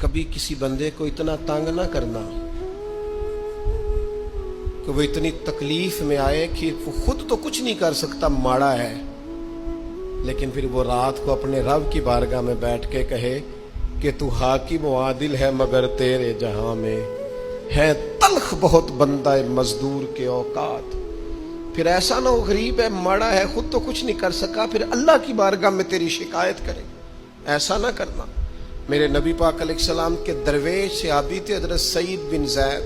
کبھی کسی بندے کو اتنا تنگ نہ کرنا کہ وہ اتنی تکلیف میں آئے کہ وہ خود تو کچھ نہیں کر سکتا، ماڑا ہے، لیکن پھر وہ رات کو اپنے رب کی بارگاہ میں بیٹھ کے کہے کہ تو حاکم و عادل ہے مگر تیرے جہاں میں ہے تلخ بہت بندہ مزدور کے اوقات۔ پھر ایسا نہ ہو غریب ہے، ماڑا ہے، خود تو کچھ نہیں کر سکا، پھر اللہ کی بارگاہ میں تیری شکایت کرے۔ ایسا نہ کرنا۔ میرے نبی پاک علیہ السلام کے درویش صحابی تھے حضرت سعید بن زید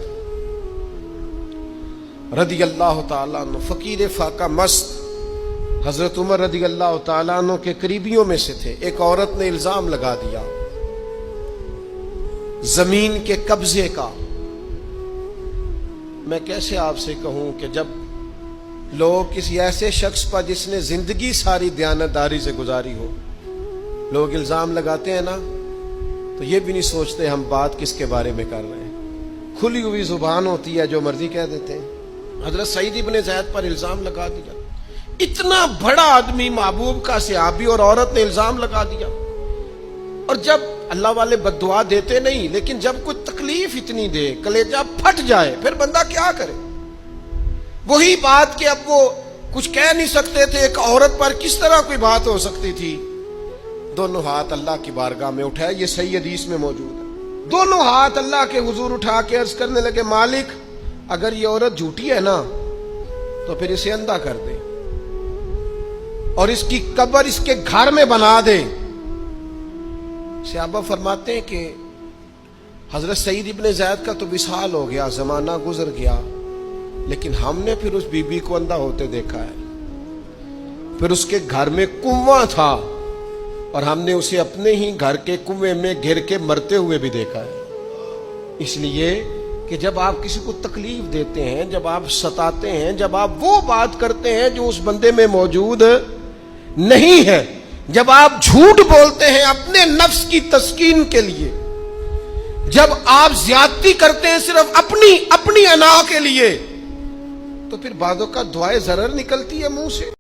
رضی اللہ تعالیٰ عنہ، فقیر فاقہ مست، حضرت عمر رضی اللہ تعالیٰ عنہ کے قریبیوں میں سے تھے۔ ایک عورت نے الزام لگا دیا زمین کے قبضے کا۔ میں کیسے آپ سے کہوں کہ جب لوگ کسی ایسے شخص پر جس نے زندگی ساری دیانتداری سے گزاری ہو، لوگ الزام لگاتے ہیں نا، تو یہ بھی نہیں سوچتے ہم بات کس کے بارے میں کر رہے ہیں، کھلی ہوئی زبان ہوتی ہے، جو مرضی کہہ دیتے ہیں۔ حضرت سعید بن زید پر الزام لگا دیا، اتنا بڑا آدمی، محبوب کا صحابی، اور عورت نے الزام لگا دیا۔ اور جب اللہ والے بد دعا دیتے نہیں، لیکن جب کوئی تکلیف اتنی دے، کلیجہ پھٹ جائے، پھر بندہ کیا کرے؟ وہی بات کہ اب وہ کچھ کہہ نہیں سکتے تھے، ایک عورت پر کس طرح کوئی بات ہو سکتی تھی؟ دونوں ہاتھ اللہ کی بارگاہ میں اٹھائے، یہ صحیح حدیث میں موجود ہے۔ دونوں ہاتھ اللہ کے حضور اٹھا کے عرض کرنے لگے، مالک اگر یہ عورت جھوٹی ہے نا تو پھر اسے اندھا کر دے اور اس کی قبر اس کے گھر میں بنا دے۔ صحابہ فرماتے ہیں کہ حضرت سعید ابن زید کا تو وصال ہو گیا، زمانہ گزر گیا، لیکن ہم نے پھر اس بی بی کو اندھا ہوتے دیکھا ہے۔ پھر اس کے گھر میں کنواں تھا اور ہم نے اسے اپنے ہی گھر کے کنویں میں گر کے مرتے ہوئے بھی دیکھا ہے۔ اس لیے کہ جب آپ کسی کو تکلیف دیتے ہیں، جب آپ ستاتے ہیں، جب آپ وہ بات کرتے ہیں جو اس بندے میں موجود نہیں ہے، جب آپ جھوٹ بولتے ہیں اپنے نفس کی تسکین کے لیے، جب آپ زیادتی کرتے ہیں صرف اپنی انا کے لیے، تو پھر بعضوں کا دعائے ضرر نکلتی ہے منہ سے۔